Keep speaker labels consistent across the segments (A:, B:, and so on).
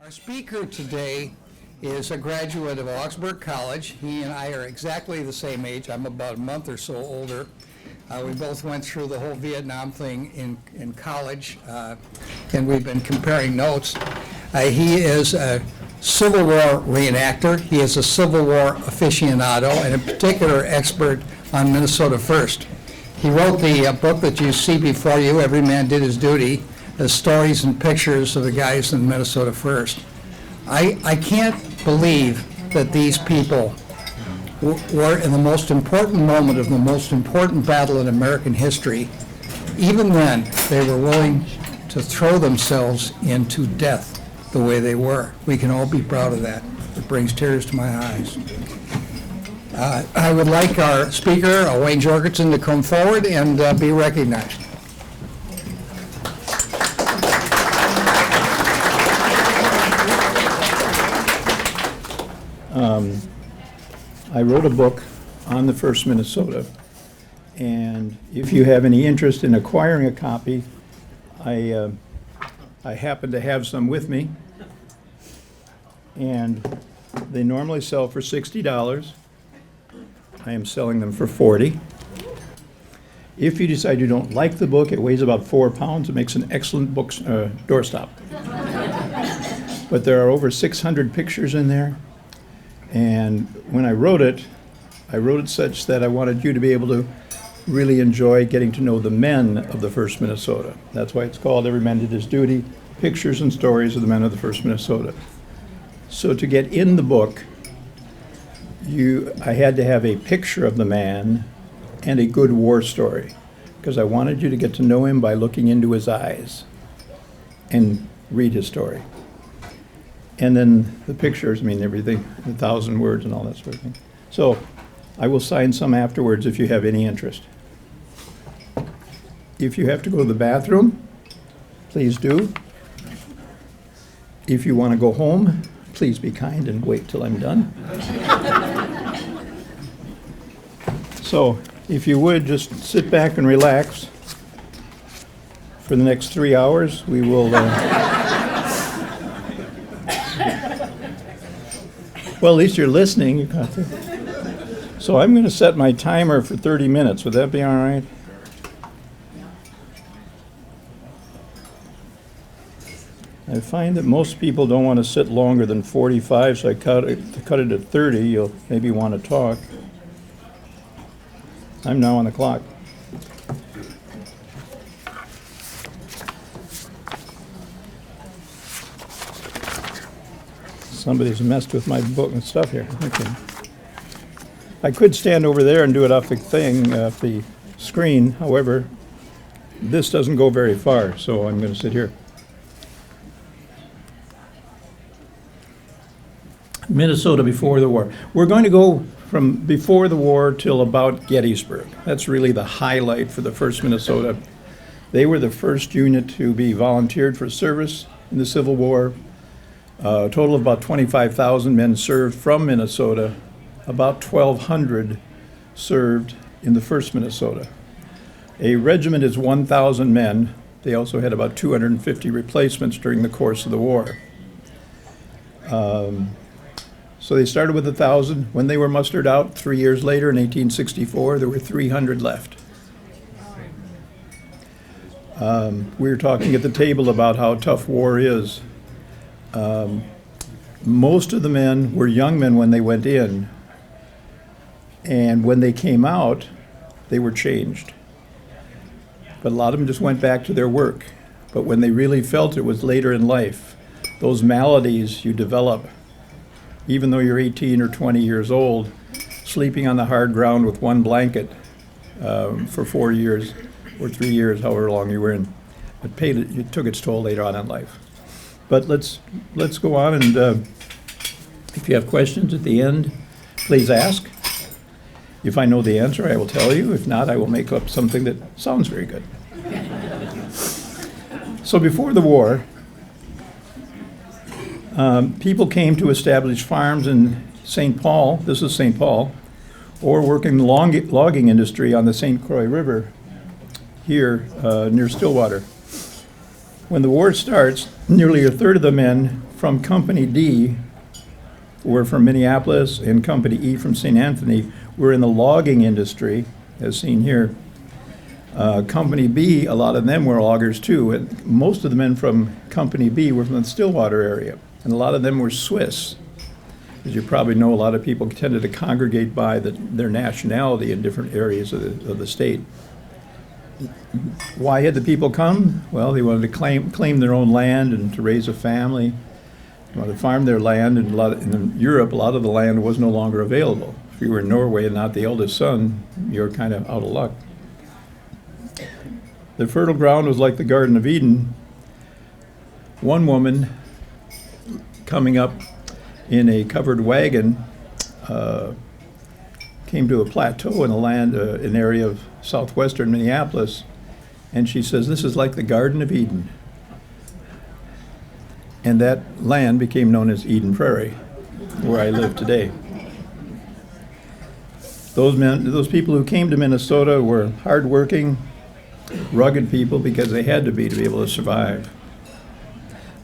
A: Our speaker today is a graduate of Augsburg College. He and I are exactly the same age. I'm about a month or so older. We both went through the whole Vietnam thing in college, and we've been comparing notes. He is a Civil War reenactor. He is a Civil War aficionado, and in particular expert on Minnesota First. He wrote the book that you see before you, Every Man Did His Duty, the stories and pictures of the guys in Minnesota First. I can't believe that these people were in the most important moment of the most important battle in American history. Even then, they were willing to throw themselves into death the way they were. We can all be proud of that. It brings tears to my eyes. I would like our speaker, Wayne Jorgenson, to come forward and be recognized.
B: I wrote a book on the first Minnesota, and if you have any interest in acquiring a copy, I happen to have some with me, and they normally sell for $60. I am selling them for $40. If you decide you don't like the book, it weighs about 4 pounds. It makes an excellent book doorstop. But there are over 600 pictures in there. And when I wrote it such that I wanted you to be able to really enjoy getting to know the men of the first Minnesota. That's why it's called Every Man Did His Duty, Pictures and Stories of the Men of the First Minnesota. So to get in the book, I had to have a picture of the man and a good war story, because I wanted you to get to know him by looking into his eyes and read his story. And then the pictures mean everything, 1,000 words and all that sort of thing. So I will sign some afterwards if you have any interest. If you have to go to the bathroom, please do. If you want to go home, please be kind and wait till I'm done. So if you would, just sit back and relax. For the next 3 hours, we will... Well, at least you're listening. You got to. So I'm going to set my timer for 30 minutes. Would that be all right? I find that most people don't want to sit longer than 45, so I cut it at 30. You'll maybe want to talk. I'm now on the clock. Somebody's messed with my book and stuff here. Okay. I could stand over there and do it off the thing, off the screen. However, this doesn't go very far, so I'm going to sit here. Minnesota before the war. We're going to go from before the war till about Gettysburg. That's really the highlight for the first Minnesota. They were the first unit to be volunteered for service in the Civil War. A total of about 25,000 men served from Minnesota. About 1,200 served in the first Minnesota. A regiment is 1,000 men. They also had about 250 replacements during the course of the war. So they started with 1,000. When they were mustered out 3 years later in 1864, there were 300 left. We were talking at the table about how tough war is. Most of the men were young men when they went in, and when they came out, they were changed. But a lot of them just went back to their work. But when they really felt it was later in life, those maladies you develop, even though you're 18 or 20 years old, sleeping on the hard ground with one blanket for 4 years or 3 years, however long you were in, it took its toll later on in life. But let's go on, and if you have questions at the end, please ask. If I know the answer, I will tell you. If not, I will make up something that sounds very good. So before the war, people came to establish farms in St. Paul, this is St. Paul, or work in the logging industry on the St. Croix River here near Stillwater. When the war starts, nearly a third of the men from Company D were from Minneapolis, and Company E from St. Anthony were in the logging industry, as seen here. Company B, a lot of them were loggers too, and most of the men from Company B were from the Stillwater area, and a lot of them were Swiss. As you probably know, a lot of people tended to congregate by their nationality in different areas of the state. Why had the people come? Well, they wanted to claim their own land and to raise a family. They wanted to farm their land, and in Europe, a lot of the land was no longer available. If you were in Norway and not the eldest son, you're kind of out of luck. The fertile ground was like the Garden of Eden. One woman coming up in a covered wagon came to a plateau in an area of southwestern Minneapolis, and she says, "This is like the Garden of Eden." And that land became known as Eden Prairie, where I live today. Those people who came to Minnesota were hardworking, rugged people because they had to be able to survive.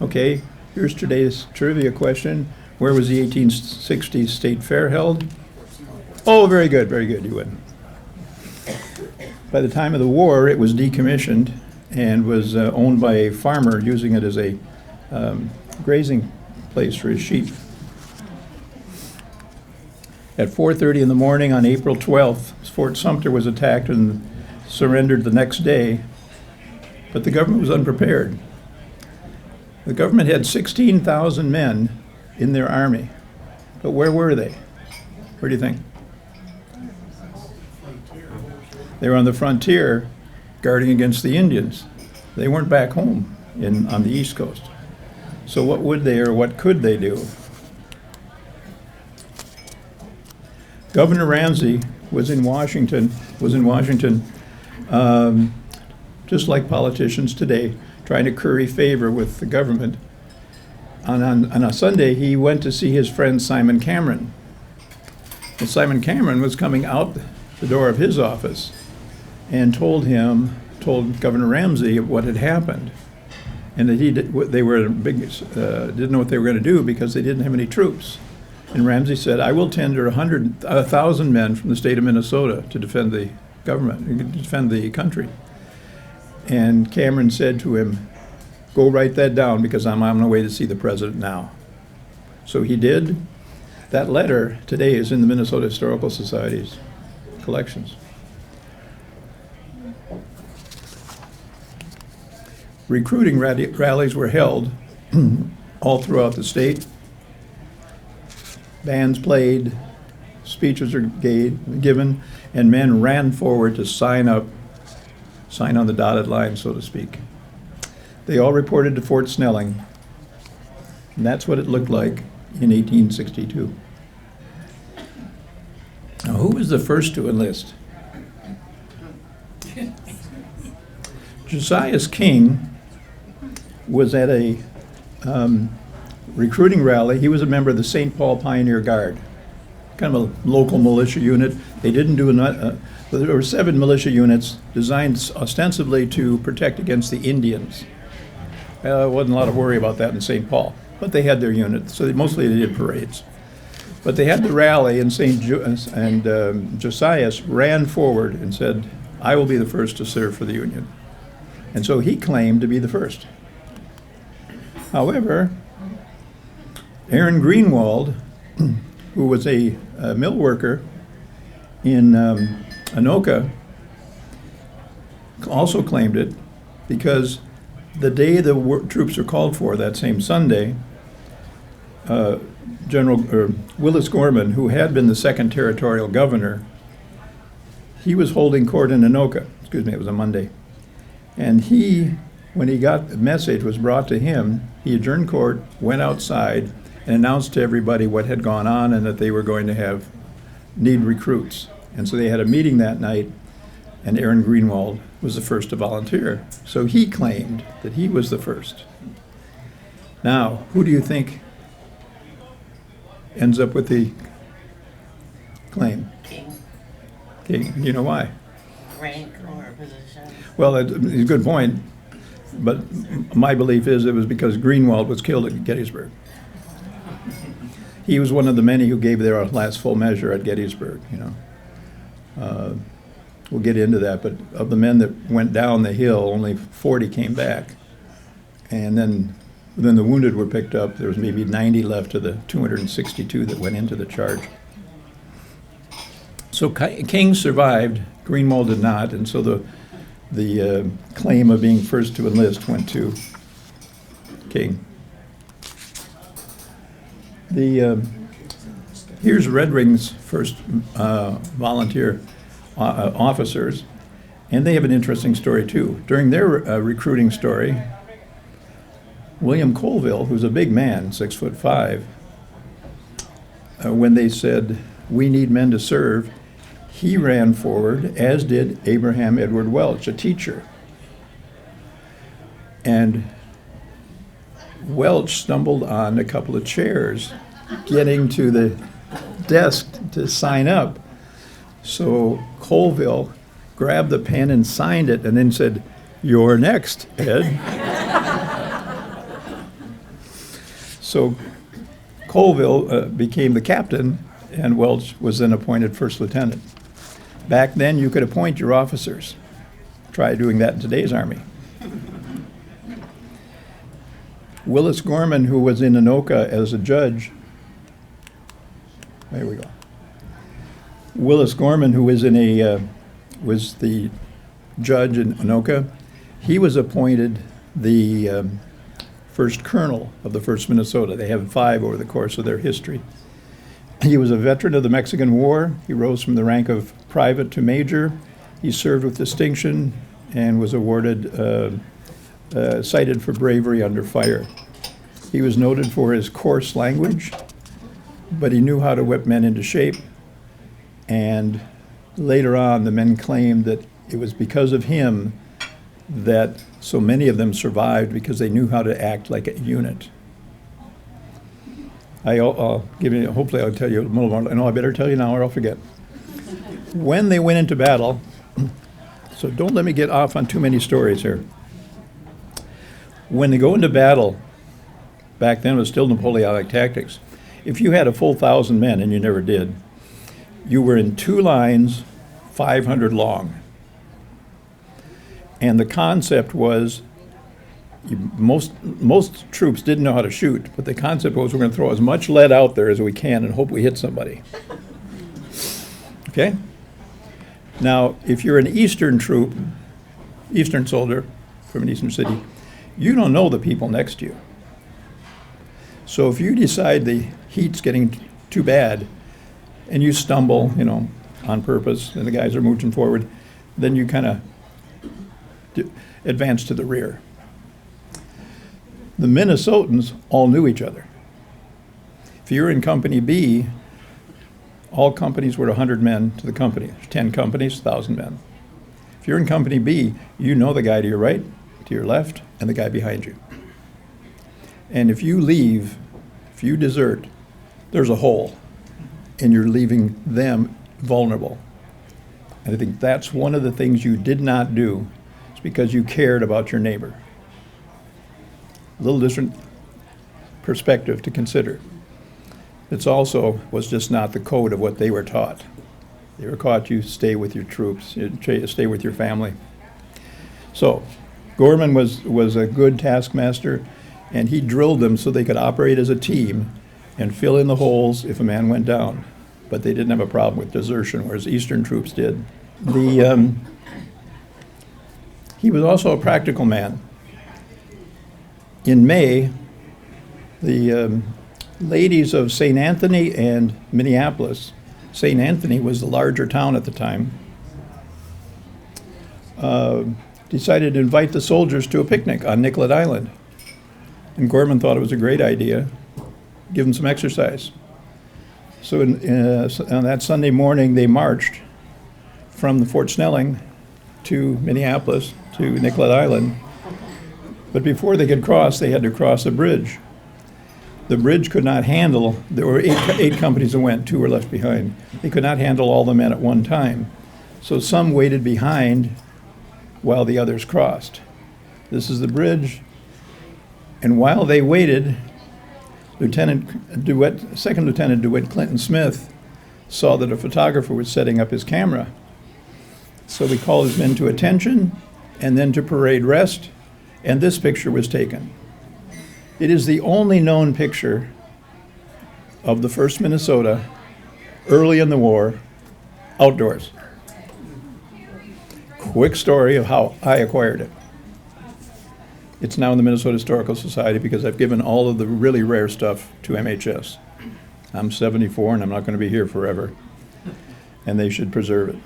B: Okay, here's today's trivia question. Where was the 1860 State Fair held? Oh, very good, you win. By the time of the war, it was decommissioned and was owned by a farmer using it as a grazing place for his sheep. At 4:30 in the morning on April 12th, Fort Sumter was attacked and surrendered the next day, but the government was unprepared. The government had 16,000 men in their army, but where were they? Where do you think? They were on the frontier guarding against the Indians. They weren't back home on the East Coast. So what would they or what could they do? Governor Ramsey was in Washington, just like politicians today, trying to curry favor with the government. On a Sunday, he went to see his friend Simon Cameron. And Simon Cameron was coming out the door of his office and told Governor Ramsey what had happened, and that they were didn't know what they were going to do because they didn't have any troops. And Ramsey said, "I will tender 1,000 men from the state of Minnesota to defend the government, defend the country." And Cameron said to him, "Go write that down because I'm on my way to see the president now." So he did. That letter today is in the Minnesota Historical Society's collections. Recruiting rallies were held all throughout the state. Bands played, speeches were given, and men ran forward to sign on the dotted line, so to speak. They all reported to Fort Snelling, and that's what it looked like in 1862. Now, who was the first to enlist? Josiah King was at a recruiting rally. He was a member of the St. Paul Pioneer Guard, kind of a local militia unit. They didn't do there were 7 militia units designed ostensibly to protect against the Indians. Wasn't a lot of worry about that in St. Paul, but they had their unit, so mostly they did parades. But they had the rally, and Josiah ran forward and said, "I will be the first to serve for the Union." And so he claimed to be the first. However, Aaron Greenwald, who was a mill worker in Anoka, also claimed it because the day the troops were called for, that same Sunday, Willis Gorman, who had been the second territorial governor, he was holding court in Anoka. It was a Monday. And when he got the message was brought to him, he adjourned court, went outside, and announced to everybody what had gone on and that they were going to need recruits. And so they had a meeting that night, and Aaron Greenwald was the first to volunteer. So he claimed that he was the first. Now, who do you think ends up with the claim?
C: King.
B: King. You know why?
C: Rank or position.
B: Well, it's a good point. But my belief is it was because Greenwald was killed at Gettysburg. He was one of the many who gave their last full measure at Gettysburg, you know. We'll get into that, but of the men that went down the hill, only 40 came back. And then the wounded were picked up. There was maybe 90 left of the 262 that went into the charge. So King survived, Greenwald did not, and so the claim of being first to enlist went to King. Here's Red Wing's first volunteer officers, and they have an interesting story too. During their recruiting story, William Colville, who's a big man, 6'5", when they said, "We need men to serve," he ran forward, as did Abraham Edward Welch, a teacher. And Welch stumbled on a couple of chairs getting to the desk to sign up. So Colville grabbed the pen and signed it and then said, "You're next, Ed." So Colville became the captain, and Welch was then appointed first lieutenant. Back then, you could appoint your officers. Try doing that in today's Army. Willis Gorman, who was in Anoka as a judge, there we go. Willis Gorman, who was was the judge in Anoka, he was appointed the first colonel of the 1st Minnesota. They have 5 over the course of their history. He was a veteran of the Mexican War. He rose from the rank of private to major. He served with distinction and was awarded, cited for bravery under fire. He was noted for his coarse language, but he knew how to whip men into shape. And later on, the men claimed that it was because of him that so many of them survived, because they knew how to act like a unit. I'll give you, hopefully I'll tell you a little more. I know I better tell you now or I'll forget. When they went into battle, so don't let me get off on too many stories here. When they go into battle, back then it was still Napoleonic tactics. If you had a full 1,000 men, and you never did, you were in 2 lines, 500 long. And the concept was, most troops didn't know how to shoot, but the concept was, we're going to throw as much lead out there as we can and hope we hit somebody. Okay? Now, if you're an Eastern troop, Eastern soldier from an Eastern city, you don't know the people next to you. So if you decide the heat's getting too bad and you stumble, you know, on purpose, and the guys are moving forward, then you kind of advance to the rear. The Minnesotans all knew each other. If you're in Company B, all companies were 100 men to the company. There's 10 companies, 1,000 men. If you're in Company B, you know the guy to your right, to your left, and the guy behind you. And if you leave, if you desert, there's a hole, and you're leaving them vulnerable. And I think that's one of the things you did not do, is because you cared about your neighbor. A little different perspective to consider. It's also was just not the code of what they were taught. They were taught you stay with your troops, you stay with your family. So Gorman was a good taskmaster, and he drilled them so they could operate as a team and fill in the holes if a man went down. But they didn't have a problem with desertion, whereas Eastern troops did. He was also a practical man. In May, the ladies of St. Anthony and Minneapolis, St. Anthony was the larger town at the time, decided to invite the soldiers to a picnic on Nicollet Island. And Gorman thought it was a great idea, give them some exercise. So on that Sunday morning, they marched from the Fort Snelling to Minneapolis, to Nicollet Island. But before they could cross, they had to cross a bridge. The bridge could not handle, there were eight companies that went, 2 were left behind. They could not handle all the men at one time. So some waited behind while the others crossed. This is the bridge. And while they waited, Second Lieutenant DeWitt Clinton Smith saw that a photographer was setting up his camera. So we called his men to attention and then to parade rest, and this picture was taken. It is the only known picture of the 1st Minnesota early in the war, outdoors. Quick story of how I acquired it. It's now in the Minnesota Historical Society because I've given all of the really rare stuff to MHS. I'm 74 and I'm not going to be here forever, and they should preserve it.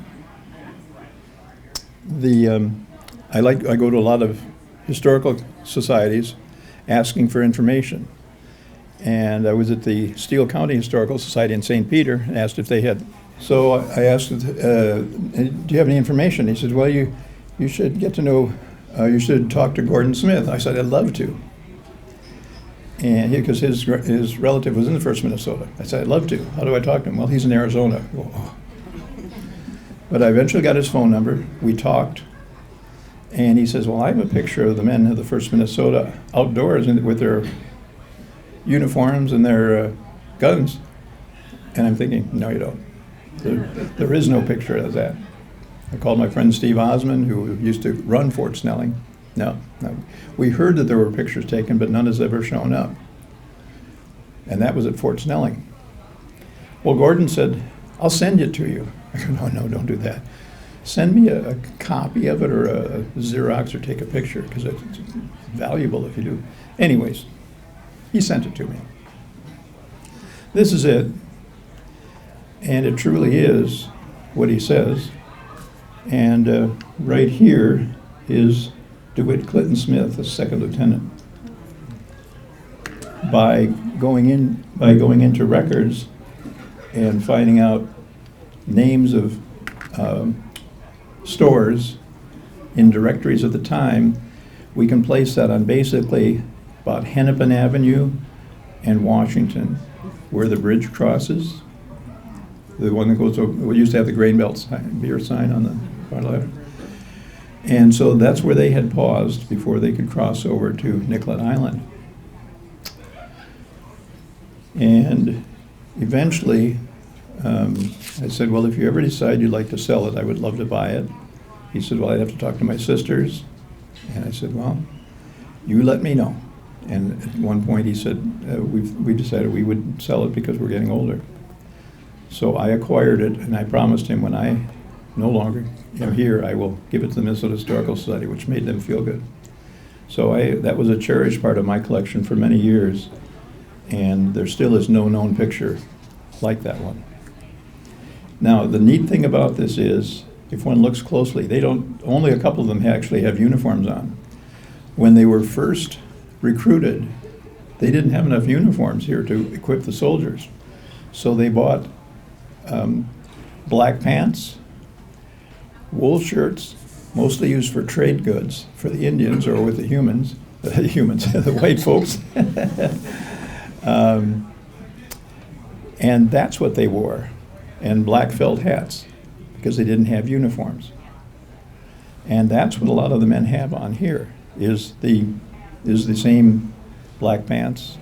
B: I go to a lot of historical societies asking for information. And I was at the Steele County Historical Society in St. Peter and asked if they had. So I asked, do you have any information? He said, well, you should get to know, you should talk to Gordon Smith. I said, I'd love to. And because his relative was in the 1st Minnesota. I said, I'd love to. How do I talk to him? Well, he's in Arizona. Whoa. But I eventually got his phone number. We talked. And he says, well, I have a picture of the men of the 1st Minnesota outdoors with their uniforms and their guns. And I'm thinking, no, you don't. There is no picture of that. I called my friend Steve Osmond, who used to run Fort Snelling. No. We heard that there were pictures taken, but none has ever shown up. And that was at Fort Snelling. Well, Gordon said, I'll send it to you. I go, no, don't do that. Send me a copy of it or a Xerox or take a picture, because it's valuable if you do. Anyways, he sent it to me. This is it. And it truly is what he says. And right here is DeWitt Clinton Smith, the 2nd lieutenant. By going into records and finding out names of stores in directories at the time, we can place that on basically about Hennepin Avenue and Washington, where the bridge crosses. The one that goes over, we used to have the grain belt sign, beer sign on the far left. And so that's where they had paused before they could cross over to Nicollet Island. And eventually, I said, well, if you ever decide you'd like to sell it, I would love to buy it. He said, well, I'd have to talk to my sisters. And I said, well, you let me know. And at one point he said, we decided we would sell it because we're getting older. So I acquired it, and I promised him when I no longer am here, I will give it to the Minnesota Historical Society, which made them feel good. So that was a cherished part of my collection for many years, and there still is no known picture like that one. Now, the neat thing about this is, if one looks closely, only a couple of them actually have uniforms on. When they were first recruited, they didn't have enough uniforms here to equip the soldiers. So they bought black pants, wool shirts, mostly used for trade goods for the Indians or with the humans, the white folks. And that's what they wore, and black felt hats, because they didn't have uniforms. And that's what a lot of the men have on here, is the same black pants,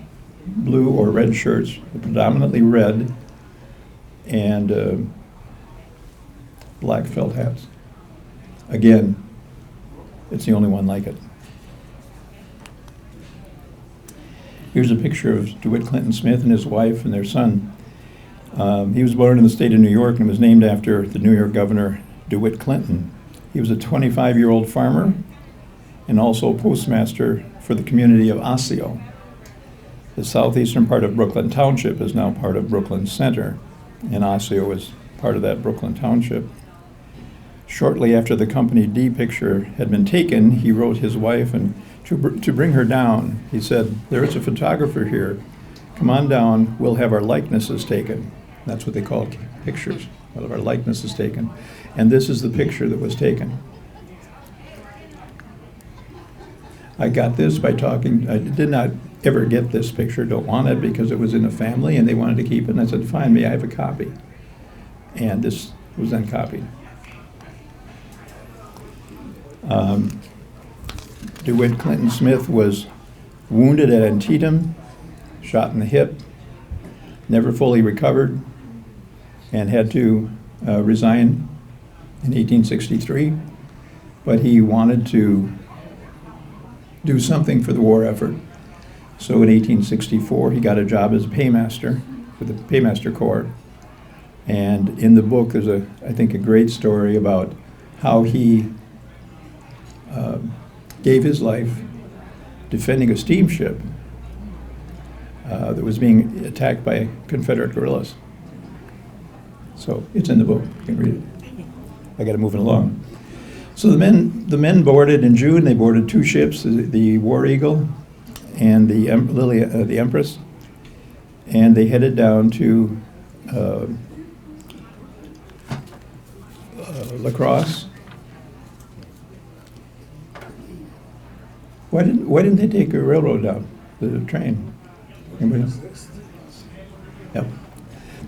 B: blue or red shirts, predominantly red, and black felt hats. Again, it's the only one like it. Here's a picture of DeWitt Clinton Smith and his wife and their son. He was born in the state of New York and was named after the New York governor, DeWitt Clinton. He was a 25-year-old farmer and also postmaster for the community of Osseo. The southeastern part of Brooklyn Township is now part of Brooklyn Center, and Osseo is part of that Brooklyn Township. Shortly after the Company D picture had been taken, he wrote his wife, and to bring her down, he said, "There is a photographer here. Come on down, we'll have our likenesses taken." That's what they call pictures. We'll have our likenesses taken. And this is the picture that was taken. I got this by talking, I did not ever get this picture, don't want it, because it was in a family and they wanted to keep it. And I said, fine, may I have a copy? And this was then copied. DeWitt Clinton Smith was wounded at Antietam, shot in the hip, never fully recovered, and had to resign in 1863. But he wanted to do something for the war effort. So in 1864, he got a job as a paymaster for the Paymaster Corps. And in the book, there's I think, a great story about how he gave his life defending a steamship that was being attacked by Confederate guerrillas. So it's in the book. You can read it. I got to move it along. So the men boarded in June. They boarded two ships, the War Eagle and the the Empress, and they headed down to La Crosse. Why didn't they take a railroad down, the train? Anybody know? Yep.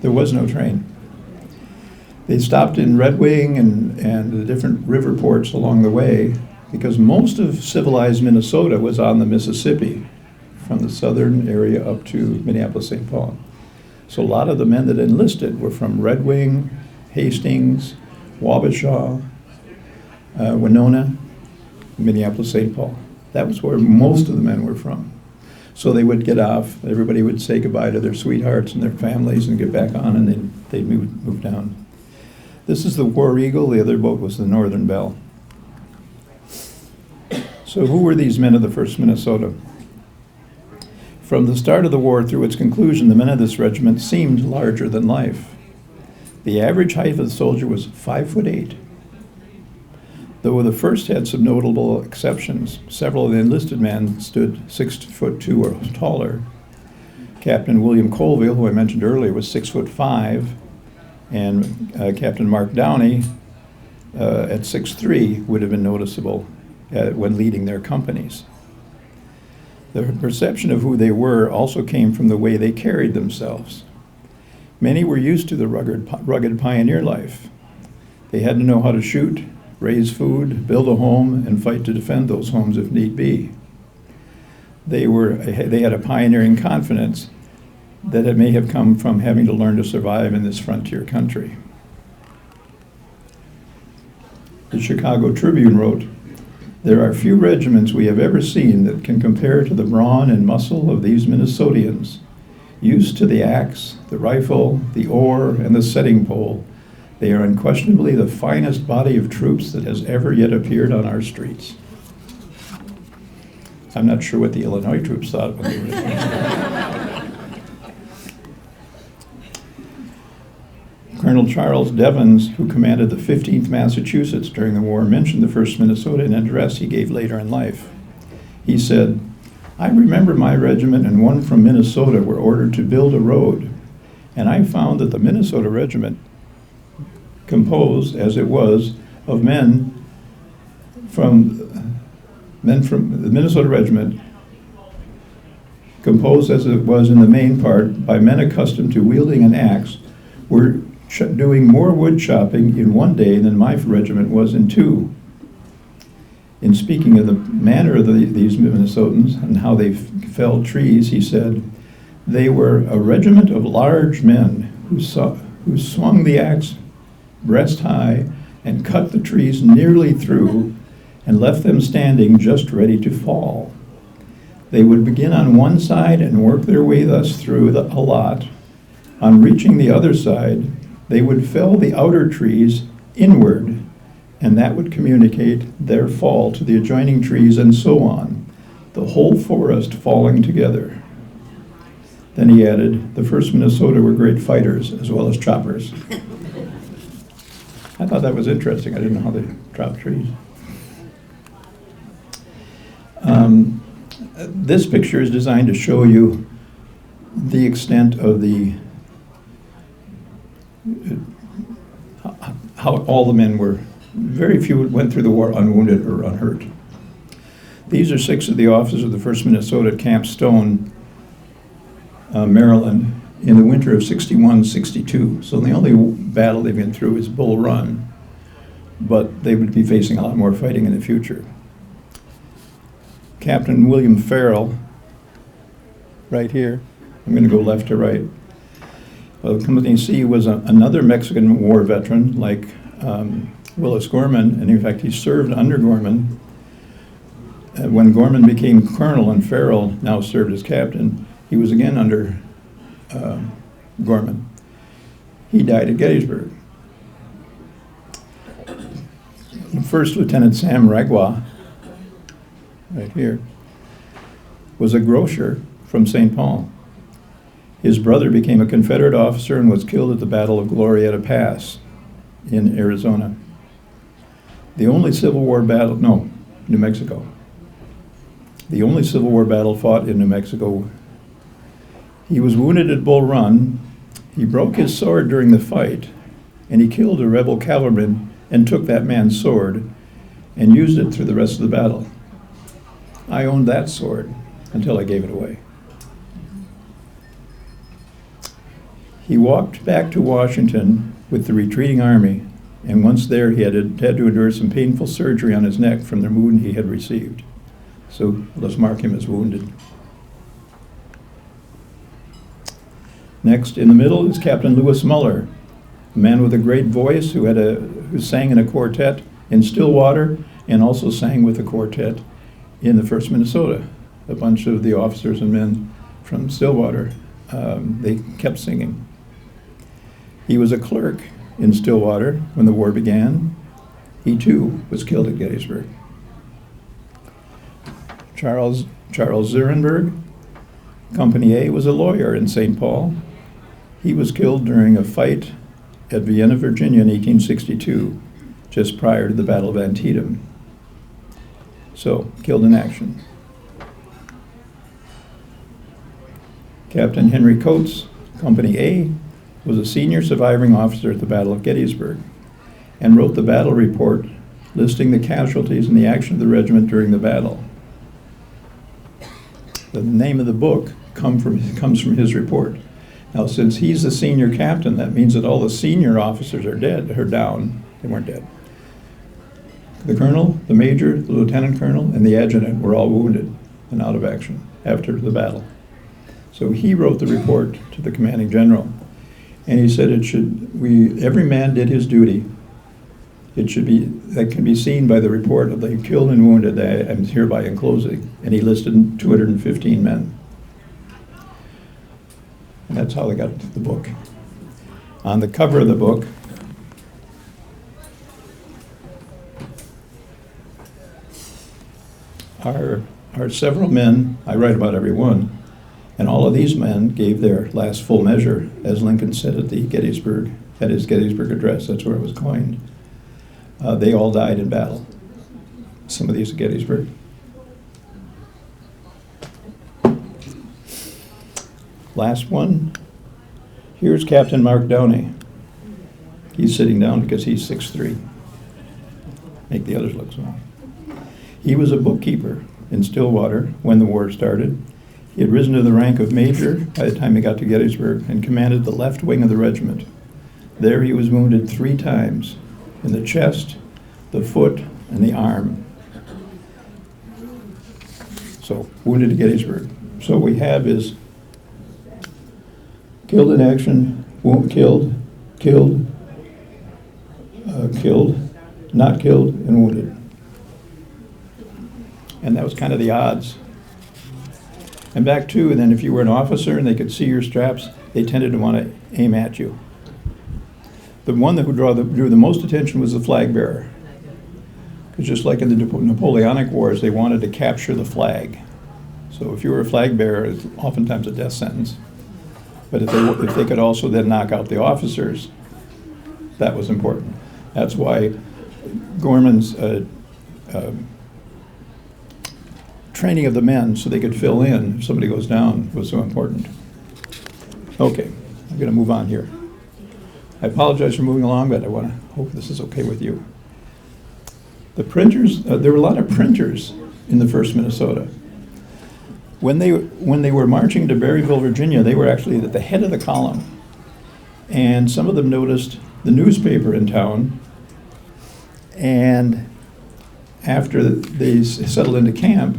B: There was no train. They stopped in Red Wing and the different river ports along the way because most of civilized Minnesota was on the Mississippi from the southern area up to Minneapolis-St. Paul. So a lot of the men that enlisted were from Red Wing, Hastings, Wabasha, Winona, Minneapolis-St. Paul. That was where most of the men were from. So they would get off, everybody would say goodbye to their sweethearts and their families and get back on, and they'd move down. This is the War Eagle, the other boat was the Northern Belle. So who were these men of the 1st Minnesota? From the start of the war through its conclusion, the men of this regiment seemed larger than life. The average height of the soldier was 5'8". Though the first had some notable exceptions, several of the enlisted men stood 6'2" or taller. Captain William Colville, who I mentioned earlier, was 6'5", and Captain Mark Downey at 6'3" would have been noticeable when leading their companies. The perception of who they were also came from the way they carried themselves. Many were used to the rugged pioneer life. They had to know how to shoot, raise food, build a home, and fight to defend those homes if need be. They had a pioneering confidence that it may have come from having to learn to survive in this frontier country. The Chicago Tribune wrote, "There are few regiments we have ever seen that can compare to the brawn and muscle of these Minnesotians, used to the axe, the rifle, the oar, and the setting pole. They are unquestionably the finest body of troops that has ever yet appeared on our streets." I'm not sure what the Illinois troops thought when they were there. Colonel Charles Devens, who commanded the 15th Massachusetts during the war, mentioned the 1st Minnesota in an address he gave later in life. He said, "I remember my regiment and one from Minnesota were ordered to build a road, and I found that the Minnesota regiment, composed as it was of men from the Minnesota regiment, composed as it was in the main part by men accustomed to wielding an axe, were doing more wood chopping in one day than my regiment was in 2. In speaking of the manner of these Minnesotans and how they felled trees, he said, "They were a regiment of large men who swung the axe breast high and cut the trees nearly through and left them standing just ready to fall. They would begin on one side and work their way thus through a lot. On reaching the other side, they would fell the outer trees inward, and that would communicate their fall to the adjoining trees and so on, the whole forest falling together." Then he added, "The 1st Minnesota were great fighters as well as choppers." I thought that was interesting. I didn't know how they chopped trees. This picture is designed to show you the extent of how all the men were. Very few went through the war unwounded or unhurt. These are 6 of the officers of the 1st Minnesota at Camp Stone, Maryland, in the winter of 61-62. So the only battle they've been through is Bull Run, but they would be facing a lot more fighting in the future. Captain William Farrell, right here. I'm going to go left to right. Well, Company C was another Mexican War veteran like Willis Gorman, and in fact he served under Gorman. When Gorman became colonel and Farrell now served as captain, he was again under Gorman. He died at Gettysburg. First Lieutenant Sam Ragwa, right here, was a grocer from St. Paul. His brother became a Confederate officer and was killed at the Battle of Glorieta Pass in Arizona. The only Civil War battle, no, New Mexico. The only Civil War battle fought in New Mexico. He was wounded at Bull Run. He broke his sword during the fight, and he killed a rebel cavalryman and took that man's sword and used it through the rest of the battle. I owned that sword until I gave it away. He walked back to Washington with the retreating army, and once there he had to endure some painful surgery on his neck from the wound he had received. So let's mark him as wounded. Next, in the middle, is Captain Lewis Muller, a man with a great voice who sang in a quartet in Stillwater and also sang with a quartet in the 1st Minnesota. A bunch of the officers and men from Stillwater, they kept singing. He was a clerk in Stillwater when the war began. He too was killed at Gettysburg. Charles Zurenberg, Company A, was a lawyer in St. Paul. He was killed during a fight at Vienna, Virginia in 1862, just prior to the Battle of Antietam. So, killed in action. Captain Henry Coates, Company A, was a senior surviving officer at the Battle of Gettysburg and wrote the battle report listing the casualties and the action of the regiment during the battle. The name of the book comes from his report. Now, since he's the senior captain, that means that all the senior officers are dead, or down. They weren't dead. The colonel, the major, the lieutenant colonel, and the adjutant were all wounded and out of action after the battle. So he wrote the report to the commanding general, and he said every man did his duty. It should be, that can be seen by the report of the killed and wounded that I am hereby enclosing. And he listed 215 men. And that's how they got the book. On the cover of the book, are several men. I write about every one. And all of these men gave their last full measure, as Lincoln said at his Gettysburg address. That's where it was coined. They all died in battle. Some of these at Gettysburg. Last one. Here's Captain Mark Downey. He's sitting down because he's 6'3". Make the others look small. He was a bookkeeper in Stillwater when the war started. He had risen to the rank of major by the time he got to Gettysburg and commanded the left wing of the regiment. There he was wounded 3 times, in the chest, the foot, and the arm. So, wounded at Gettysburg. So what we have is killed in action, killed, not killed, and wounded. And that was kind of the odds. And back to, and then if you were an officer and they could see your straps, they tended to want to aim at you. The one that drew the most attention was the flag bearer. Because just like in the Napoleonic Wars, they wanted to capture the flag. So if you were a flag bearer, it's oftentimes a death sentence. But if they could also then knock out the officers, that was important. That's why Gorman's training of the men so they could fill in if somebody goes down was so important. Okay, I'm going to move on here. I apologize for moving along, but I want to hope this is okay with you. The printers, there were a lot of printers in the 1st Minnesota. When they were marching to Berryville, Virginia, they were actually at the head of the column. And some of them noticed the newspaper in town, and after they settled into camp,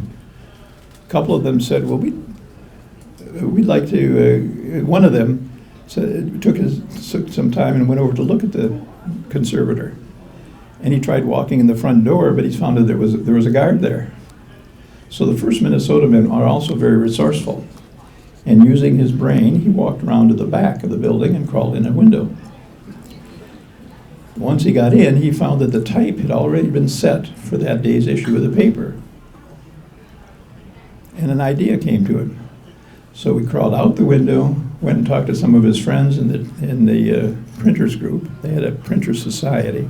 B: A couple of them said, well, we'd like to, one of them said, took some time and went over to look at the conservator. And he tried walking in the front door, but he found that there was a guard there. So the first Minnesota men are also very resourceful. And using his brain, he walked around to the back of the building and crawled in a window. Once he got in, he found that the type had already been set for that day's issue of the paper. And an idea came to him. So he crawled out the window, went and talked to some of his friends in the printers group. They had a printers society.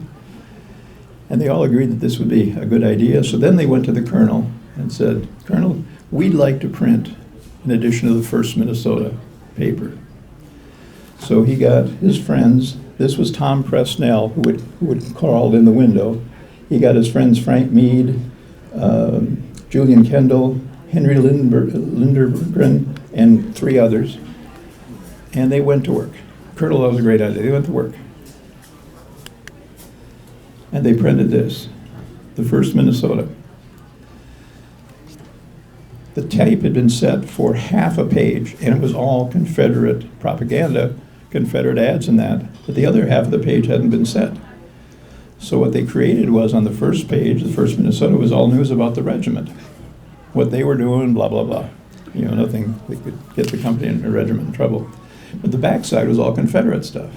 B: And they all agreed that this would be a good idea. So then they went to the colonel and said, Colonel, we'd like to print an edition of the first Minnesota paper. So he got his friends. This was Tom Presnell, who had crawled in the window. He got his friends Frank Mead, Julian Kendall, Henry Lindergren, and 3 others. And they went to work. Colonel, that was a great idea. They went to work. And they printed this, the first Minnesota. The type had been set for half a page, and it was all Confederate propaganda, Confederate ads and that, but the other half of the page hadn't been set. So what they created was, on the first page, the first Minnesota, was all news about the regiment, what they were doing, blah, blah, blah. You know, nothing that could get the company and the regiment in trouble. But the backside was all Confederate stuff,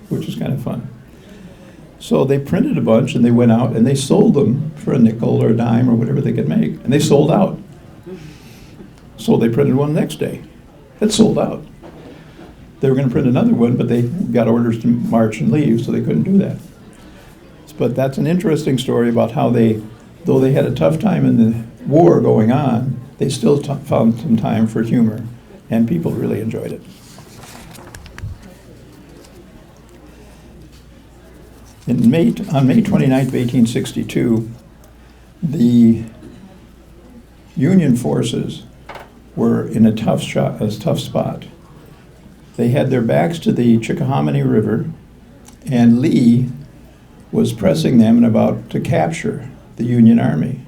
B: which was kind of fun. So they printed a bunch, and they went out, and they sold them for a nickel or a dime or whatever they could make, and they sold out. So they printed one the next day. It sold out. They were going to print another one, but they got orders to march and leave, so they couldn't do that. But that's an interesting story about how they, though they had a tough time in the war going on, they still found some time for humor, and people really enjoyed it. On May 29th, 1862, the Union forces were in a tough spot. They had their backs to the Chickahominy River, and Lee was pressing them and about to capture the Union Army.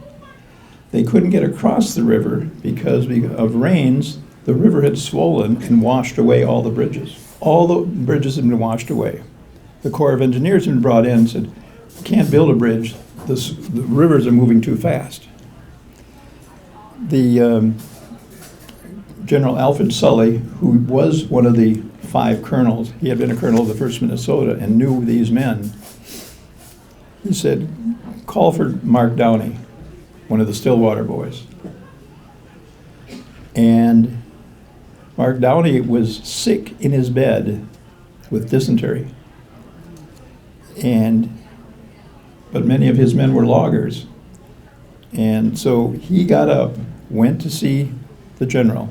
B: They couldn't get across the river because of rains. The river had swollen and washed away all the bridges. All the bridges had been washed away. The Corps of Engineers had been brought in and said, "We can't build a bridge. The rivers are moving too fast." The General Alfred Sully, who was one of the 5 colonels, he had been a colonel of the 1st Minnesota and knew these men, he said, "Call for Mark Downey, one of the Stillwater boys." And Mark Downey was sick in his bed with dysentery. But many of his men were loggers. And so he got up, went to see the general,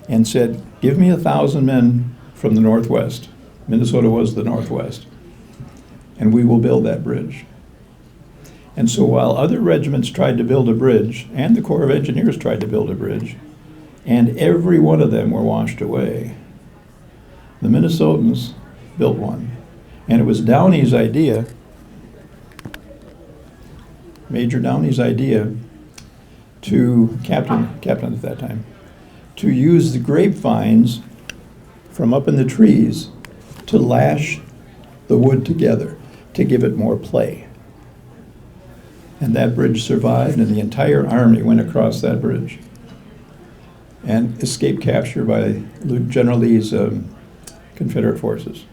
B: and said, "Give me 1,000 men from the Northwest." Minnesota was the Northwest. "And we will build that bridge." And so while other regiments tried to build a bridge, and the Corps of Engineers tried to build a bridge, and every one of them were washed away, the Minnesotans built one. And it was Downey's idea, Major Downey's idea, to captain at that time, to use the grapevines from up in the trees to lash the wood together to give it more play. And that bridge survived, and the entire army went across that bridge and escaped capture by General Lee's Confederate forces.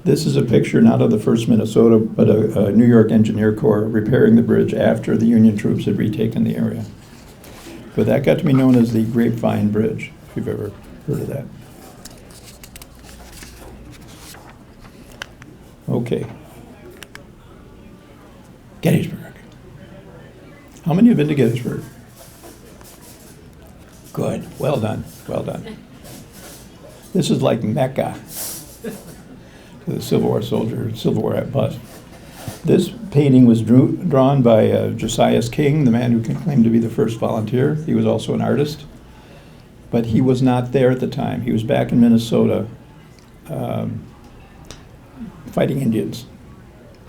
B: This is a picture not of the 1st Minnesota, but a New York Engineer Corps repairing the bridge after the Union troops had retaken the area. But that got to be known as the Grapevine Bridge, if you've ever heard of that. Okay. Gettysburg. How many have been to Gettysburg? Good. Well done. Well done. This is like Mecca to the Civil War soldier, Civil War bus. This painting was drawn by Josiah King, the man who claimed to be the first volunteer. He was also an artist, but he was not there at the time. He was back in Minnesota fighting Indians.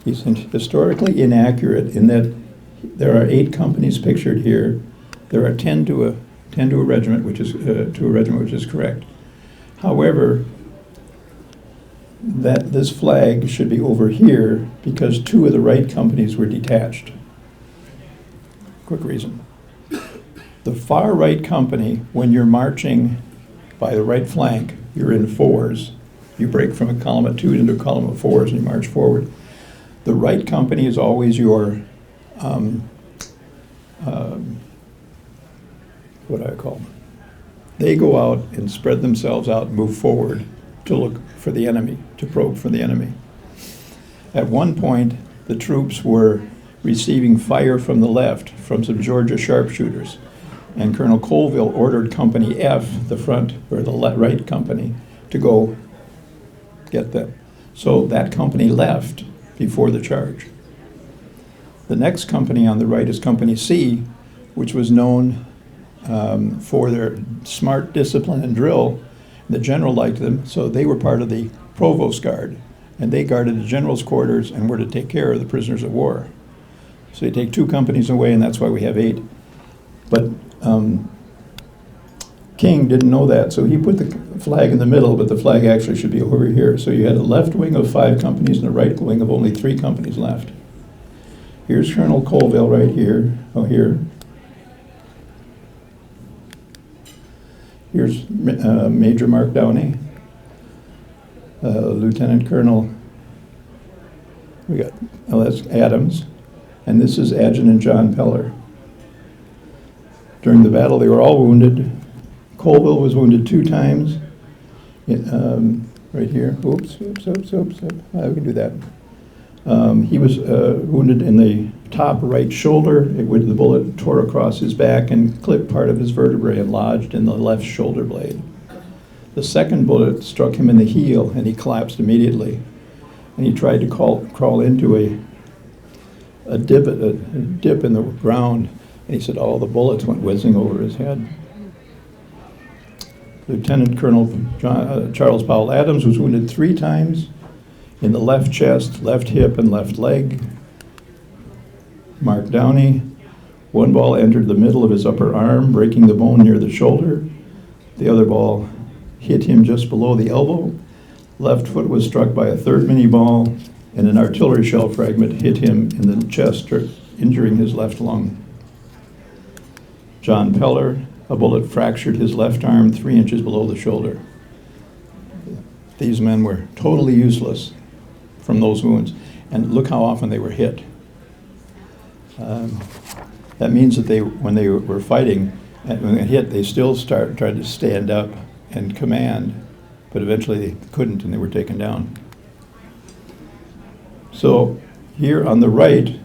B: He's historically inaccurate in that there are 8 companies pictured here. There are 10 to 10 to a regiment, which is correct. However, that this flag should be over here because 2 of the right companies were detached. Quick reason. The far right company, when you're marching by the right flank, you're in 4s. You break from a column of 2 into a column of 4s and you march forward. The right company is always your, what do I call them? They go out and spread themselves out and move forward to look for the enemy, to probe for the enemy. At one point, the troops were receiving fire from the left from some Georgia sharpshooters, and Colonel Colville ordered Company F, the front, or the right company, to go get them. So that company left before the charge. The next company on the right is Company C, which was known for their smart discipline and drill. The general liked them, so they were part of the Provost Guard, and they guarded the general's quarters and were to take care of the prisoners of war. So you take 2 companies away, and that's why we have 8. But King didn't know that, so he put the flag in the middle, but the flag actually should be over here. So you had a left wing of 5 companies and a right wing of only 3 companies left. Here's Colonel Colville right here. Oh, here. Here's Major Mark Downey, Lieutenant Colonel, that's Adams, and this is Adjutant John Peller. During the battle, they were all wounded. Colville was wounded 2 times, right here. Oops. We can do that. He was wounded in the top right shoulder. The bullet tore across his back and clipped part of his vertebrae and lodged in the left shoulder blade. The second bullet struck him in the heel and he collapsed immediately. And he tried to crawl into a dip in the ground, and he said all the bullets went whizzing over his head. Lieutenant Colonel Charles Powell Adams was wounded 3 times in the left chest, left hip, and left leg. Mark Downey, 1 ball entered the middle of his upper arm, breaking the bone near the shoulder. The other ball hit him just below the elbow. Left foot was struck by a 3rd mini ball, and an artillery shell fragment hit him in the chest, injuring his left lung. John Peller, a bullet fractured his left arm 3 inches below the shoulder. These men were totally useless from those wounds, and look how often they were hit. That means that when they were fighting, and when they hit, they still tried to stand up and command, but eventually they couldn't and they were taken down. So here on the right,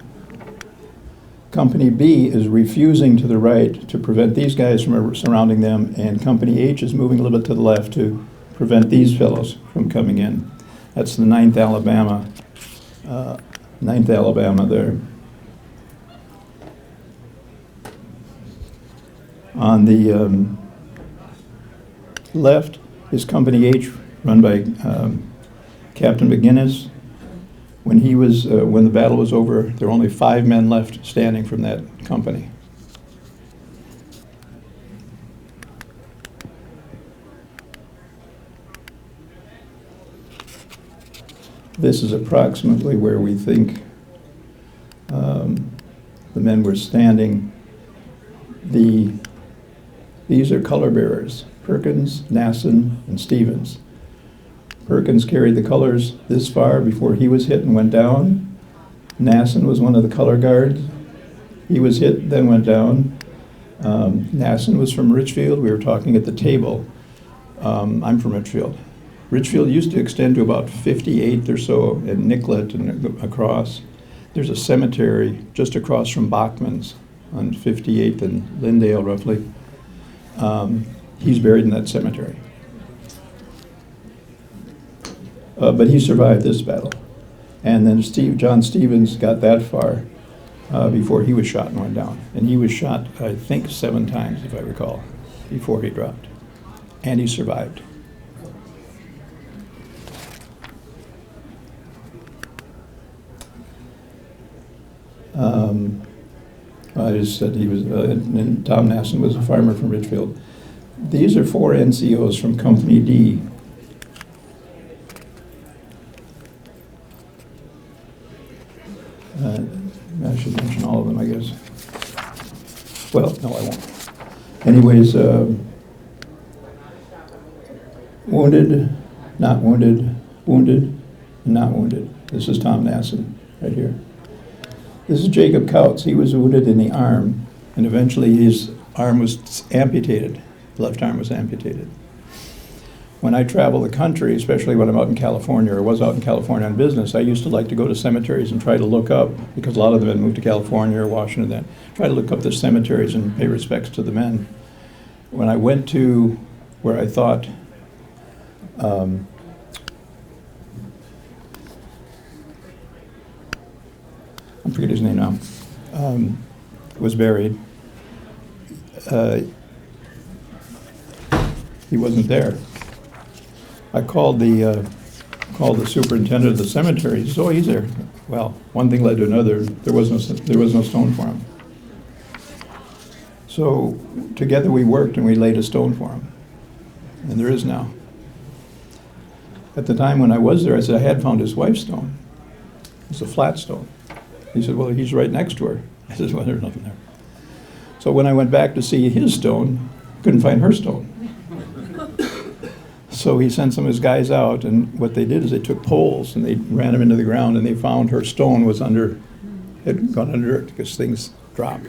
B: Company B is refusing to the right to prevent these guys from surrounding them, and Company H is moving a little bit to the left to prevent these fellows from coming in. That's the 9th Alabama, 9th Alabama there. On the left is Company H, run by Captain McGinnis. When the battle was over, there were only 5 men left standing from that company. This is approximately where we think the men were standing. These are color bearers, Perkins, Nasson, and Stevens. Perkins carried the colors this far before he was hit and went down. Nasson was one of the color guards. He was hit, then went down. Nasson was from Richfield. We were talking at the table. I'm from Richfield. Richfield used to extend to about 58th or so, and Nicollet and across. There's a cemetery just across from Bachman's on 58th and Lindale, roughly. He's buried in that cemetery. But he survived this battle. And then John Stevens got that far before he was shot and went down. And he was shot, I think, 7 times, if I recall, before he dropped. And he survived. I just said he was, and Tom Nasson was a farmer from Richfield. These are 4 NCOs from Company D. I should mention all of them, I guess. Well, no, I won't. Anyways, wounded, not wounded, wounded, and not wounded. This is Tom Nasson, right here. This is Jacob Kautz. He was wounded in the arm, and eventually his arm was amputated. Left arm was amputated. When I travel the country, especially when I'm out in California, or was out in California on business, I used to like to go to cemeteries and try to look up, because a lot of them had moved to California or Washington then, try to look up the cemeteries and pay respects to the men. When I went to where I thought I forget his name now, was buried, he wasn't there. I called the superintendent of the cemetery. He said, "Oh, he's there." Well, one thing led to another. There was no stone for him. So together we worked and we laid a stone for him, and there is now. At the time when I was there, I said I had found his wife's stone. It's a flat stone. He said, "Well, he's right next to her." I said, "Well, there's nothing there." So when I went back to see his stone, couldn't find her stone. So he sent some of his guys out, and what they did is they took poles and they ran them into the ground, and they found her stone was had gone under it because things drop.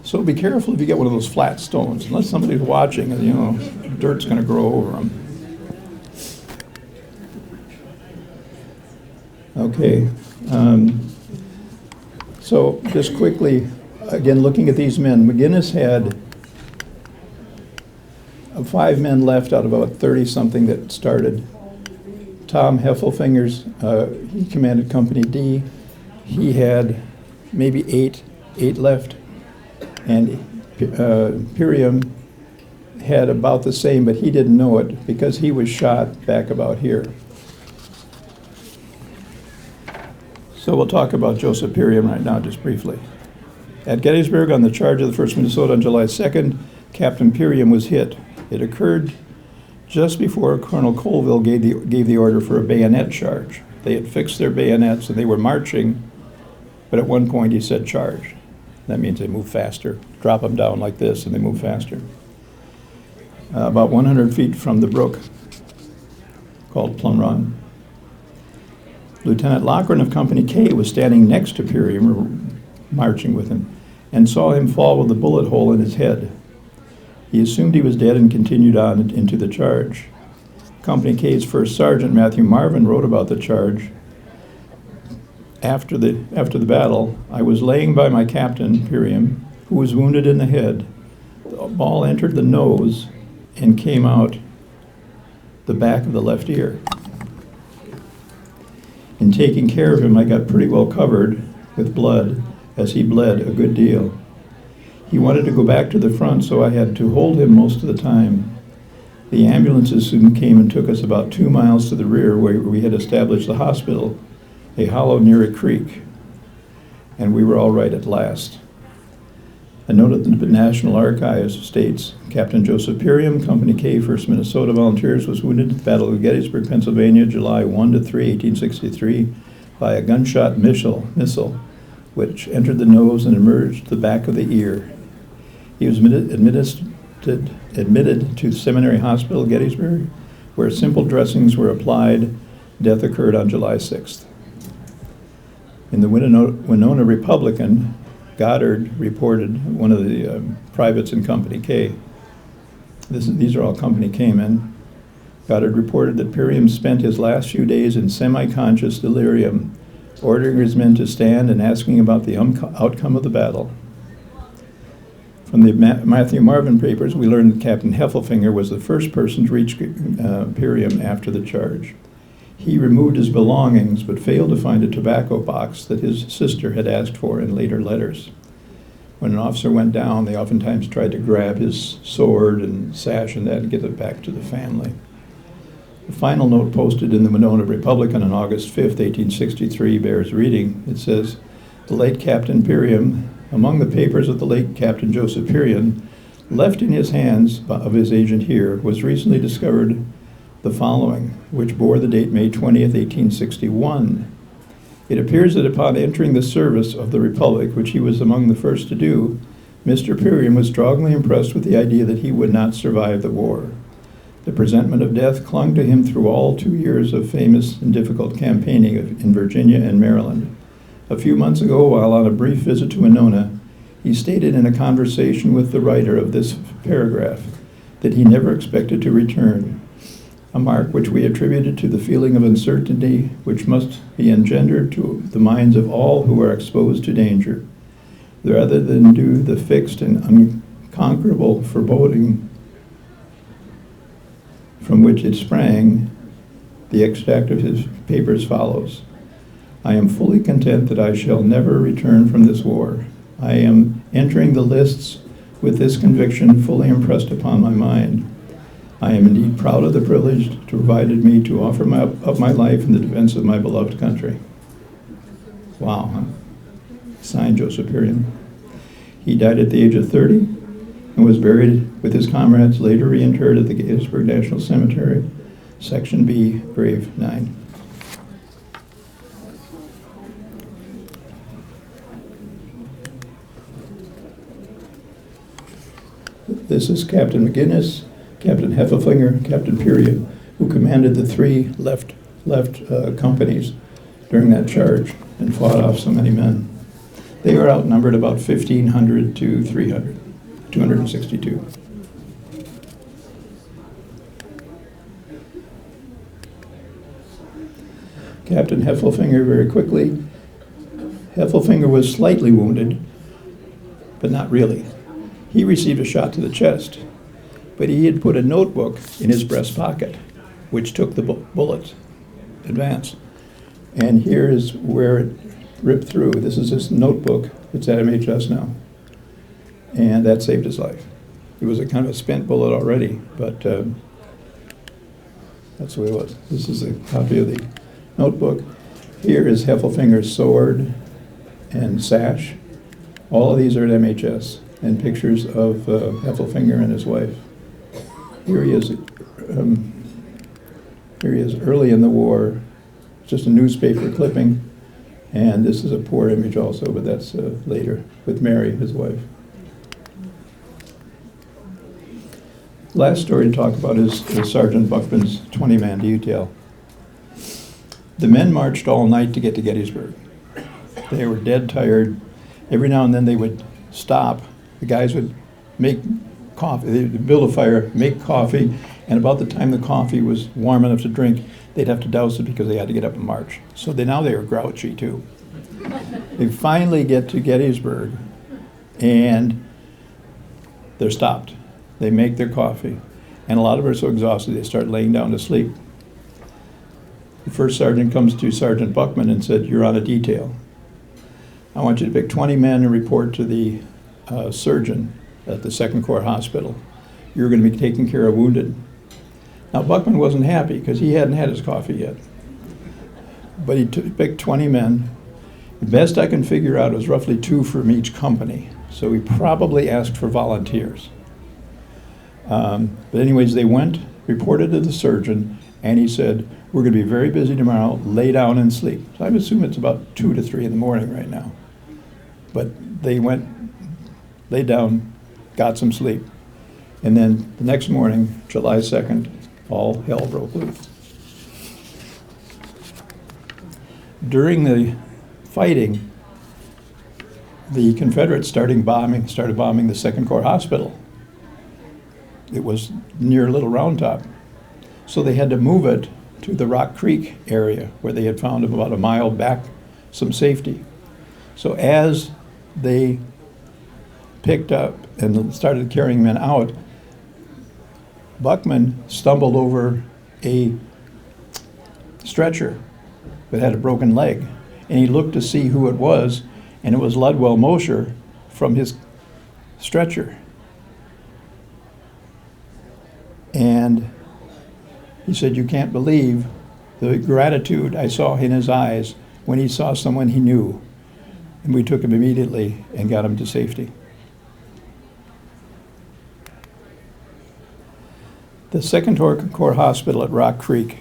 B: So be careful if you get one of those flat stones, unless somebody's watching, and dirt's going to grow over them. Okay. So just quickly, again, looking at these men, McGinnis had 5 men left out of about 30-something that started. Tom Heffelfinger's, he commanded Company D. He had maybe eight left. And Piriam had about the same, but he didn't know it because he was shot back about here. So we'll talk about Joseph Piriam right now, just briefly. At Gettysburg, on the charge of the 1st Minnesota on July 2nd, Captain Piriam was hit. It occurred just before Colonel Colville gave the order for a bayonet charge. They had fixed their bayonets and they were marching, but at one point he said charge. That means they move faster. Drop them down like this and they move faster. About 100 feet from the brook called Plum Run. Lieutenant Loughran of Company K was standing next to Piriam, marching with him, and saw him fall with a bullet hole in his head. He assumed he was dead and continued on into the charge. Company K's first sergeant, Matthew Marvin, wrote about the charge. After the battle, "I was laying by my captain, Piriam, who was wounded in the head. The ball entered the nose and came out the back of the left ear. In taking care of him, I got pretty well covered with blood, as he bled a good deal. He wanted to go back to the front, so I had to hold him most of the time. The ambulances soon came and took us about 2 miles to the rear, where we had established the hospital, a hollow near a creek, and we were all right at last." A note at the National Archives states, "Captain Joseph Piriam, Company K, 1st Minnesota Volunteers, was wounded at the Battle of Gettysburg, Pennsylvania, July 1 to 3, 1863, by a gunshot missile, which entered the nose and emerged the back of the ear. He was admitted to Seminary Hospital, Gettysburg, where simple dressings were applied. Death occurred on July 6th. In the Winona Republican, Goddard reported, one of the privates in Company K. These are all Company K men. Goddard reported that Piriam spent his last few days in semi-conscious delirium, ordering his men to stand and asking about the outcome of the battle. From the Matthew Marvin papers, we learned that Captain Heffelfinger was the first person to reach Piriam after the charge. He removed his belongings, but failed to find a tobacco box that his sister had asked for in later letters. When an officer went down, they oftentimes tried to grab his sword and sash and that and get it back to the family. The final note posted in the Winona Republican on August 5th, 1863 bears reading. It says, "The late Captain Piriam Among the papers of the late Captain Joseph Perion, left in his hands of his agent here, was recently discovered the following, which bore the date May 20th, 1861. It appears that upon entering the service of the Republic, which he was among the first to do, Mr. Perion was strongly impressed with the idea that he would not survive the war. The presentiment of death clung to him through all 2 years of famous and difficult campaigning in Virginia and Maryland. A few months ago, while on a brief visit to Winona, he stated in a conversation with the writer of this paragraph that he never expected to return, a mark which we attributed to the feeling of uncertainty which must be engendered to the minds of all who are exposed to danger, rather than due the fixed and unconquerable foreboding from which it sprang. The extract of his papers follows. I am fully content that I shall never return from this war. I am entering the lists with this conviction fully impressed upon my mind. I am indeed proud of the privilege to provided me to offer up my life in the defense of my beloved country. Wow, huh? Signed, Joseph Perion. He died at the age of 30 and was buried with his comrades, later reinterred at the Gettysburg National Cemetery, Section B, Grave 9. This is Captain McGinnis, Captain Heffelfinger, Captain Perion, who commanded the 3 left companies during that charge and fought off so many men. They were outnumbered about 1,500 to 300, 262. Captain Heffelfinger, very quickly. Heffelfinger was slightly wounded, but not really. He received a shot to the chest, but he had put a notebook in his breast pocket, which took the bullet, advance. And here is where it ripped through. This is his notebook. It's at MHS now. And that saved his life. It was a kind of a spent bullet already, but that's the way it was. This is a copy of the notebook. Here is Heffelfinger's sword and sash. All of these are at MHS, and pictures of Heffelfinger and his wife. Here he is early in the war, just a newspaper clipping, and this is a poor image also, but that's later, with Mary, his wife. Last story to talk about is Sergeant Buckman's 20-man detail. The men marched all night to get to Gettysburg. They were dead tired. Every now and then they would stop. The guys would make coffee, they'd build a fire, make coffee, and about the time the coffee was warm enough to drink, they'd have to douse it because they had to get up and march. So now they were grouchy too. They finally get to Gettysburg, and they're stopped. They make their coffee, and a lot of them are so exhausted they start laying down to sleep. The first sergeant comes to Sergeant Buckman and said, "You're on a detail. I want you to pick 20 men and report to the surgeon at the 2nd Corps Hospital. You're going to be taking care of wounded." Now, Buckman wasn't happy because he hadn't had his coffee yet. But he picked 20 men. The best I can figure out was roughly 2 from each company. So he probably asked for volunteers. But anyways, they went, reported to the surgeon, and he said, "We're going to be very busy tomorrow. Lay down and sleep." So I assume it's about 2 to 3 in the morning right now. But they went, laid down, got some sleep. And then the next morning, July 2nd, all hell broke loose. During the fighting, the Confederates started bombing the 2nd Corps Hospital. It was near Little Round Top. So they had to move it to the Rock Creek area where they had found about a mile back some safety. So as they picked up and started carrying men out, Buckman stumbled over a stretcher that had a broken leg, and he looked to see who it was, and it was Ludwell Mosher from his stretcher. And he said, "You can't believe the gratitude I saw in his eyes when he saw someone he knew." and we took him immediately and got him to safety. The 2nd Corps Hospital at Rock Creek.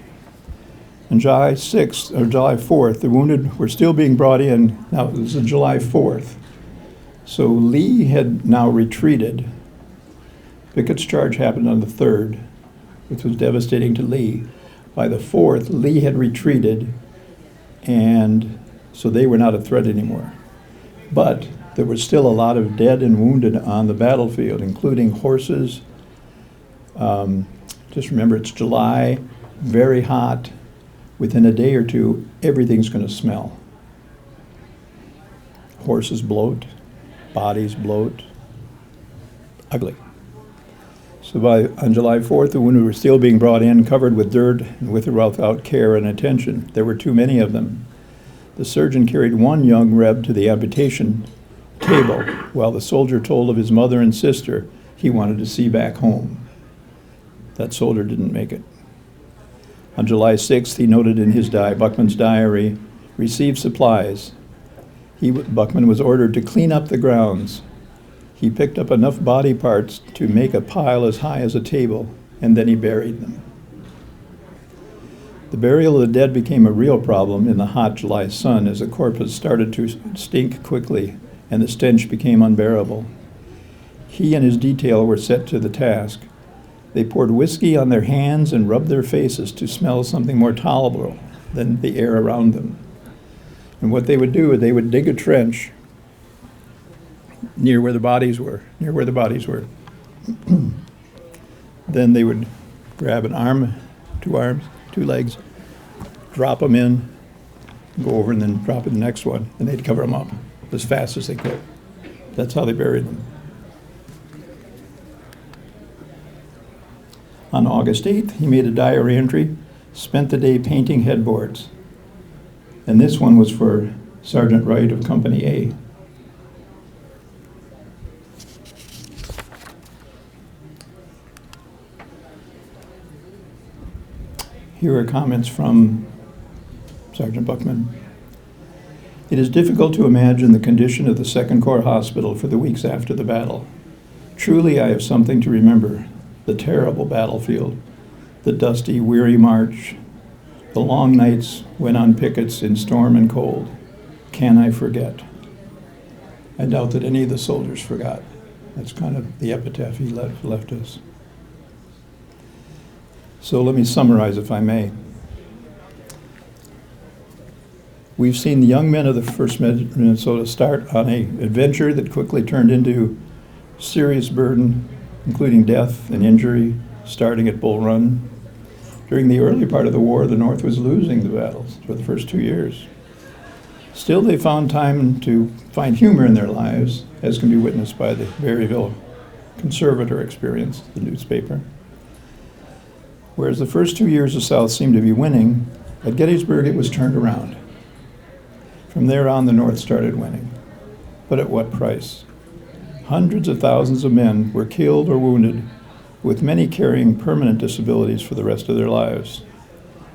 B: On July 6th or July 4th, the wounded were still being brought in. Now, it was on July 4th. So Lee had now retreated. Pickett's charge happened on the 3rd, which was devastating to Lee. By the 4th, Lee had retreated, and so they were not a threat anymore. But there was still a lot of dead and wounded on the battlefield, including horses. Just remember, it's July, very hot. Within a day or two, everything's going to smell. Horses bloat, bodies bloat, ugly. So on July 4th, the wounded were still being brought in, covered with dirt and with or without care and attention. There were too many of them. The surgeon carried one young Reb to the amputation table, while the soldier told of his mother and sister he wanted to see back home. That soldier didn't make it. On July 6th, he noted in his Buckman's diary, received supplies. Buckman was ordered to clean up the grounds. He picked up enough body parts to make a pile as high as a table, and then he buried them. The burial of the dead became a real problem in the hot July sun as the corpses started to stink quickly and the stench became unbearable. He and his detail were set to the task. They poured whiskey on their hands and rubbed their faces to smell something more tolerable than the air around them. And what they would do is they would dig a trench near where the bodies were. Then they would grab an arm, two legs, drop them in, go over and then drop in the next one, and they'd cover them up as fast as they could. That's how they buried them. On August 8th, he made a diary entry, spent the day painting headboards. And this one was for Sergeant Wright of Company A. Here are comments from Sergeant Buckman. It is difficult to imagine the condition of the 2nd Corps Hospital for the weeks after the battle. Truly, I have something to remember. The terrible battlefield, the dusty, weary march, the long nights when on pickets in storm and cold. Can I forget? I doubt that any of the soldiers forgot. That's kind of the epitaph he left us. So let me summarize, if I may. We've seen the young men of the 1st Minnesota start on an adventure that quickly turned into serious burden, including death and injury, starting at Bull Run. During the early part of the war, the North was losing the battles for the first 2 years. Still, they found time to find humor in their lives, as can be witnessed by the Berryville Conservator experience, the newspaper. Whereas the first 2 years the South seemed to be winning, at Gettysburg it was turned around. From there on, the North started winning. But at what price? Hundreds of thousands of men were killed or wounded, with many carrying permanent disabilities for the rest of their lives.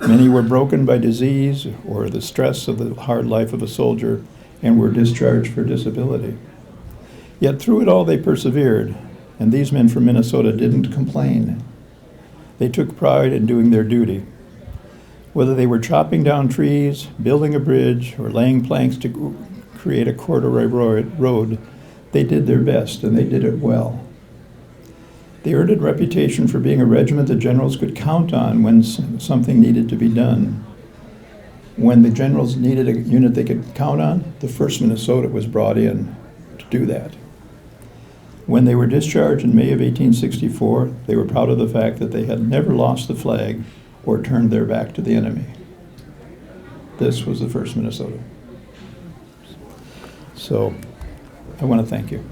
B: Many were broken by disease or the stress of the hard life of a soldier and were discharged for disability. Yet through it all they persevered, and these men from Minnesota didn't complain. They took pride in doing their duty. Whether they were chopping down trees, building a bridge, or laying planks to create a corduroy road, they did their best, and they did it well. They earned a reputation for being a regiment that generals could count on when something needed to be done. When the generals needed a unit they could count on, the 1st Minnesota was brought in to do that. When they were discharged in May of 1864, they were proud of the fact that they had never lost the flag or turned their back to the enemy. This was the 1st Minnesota. So, I want to thank you.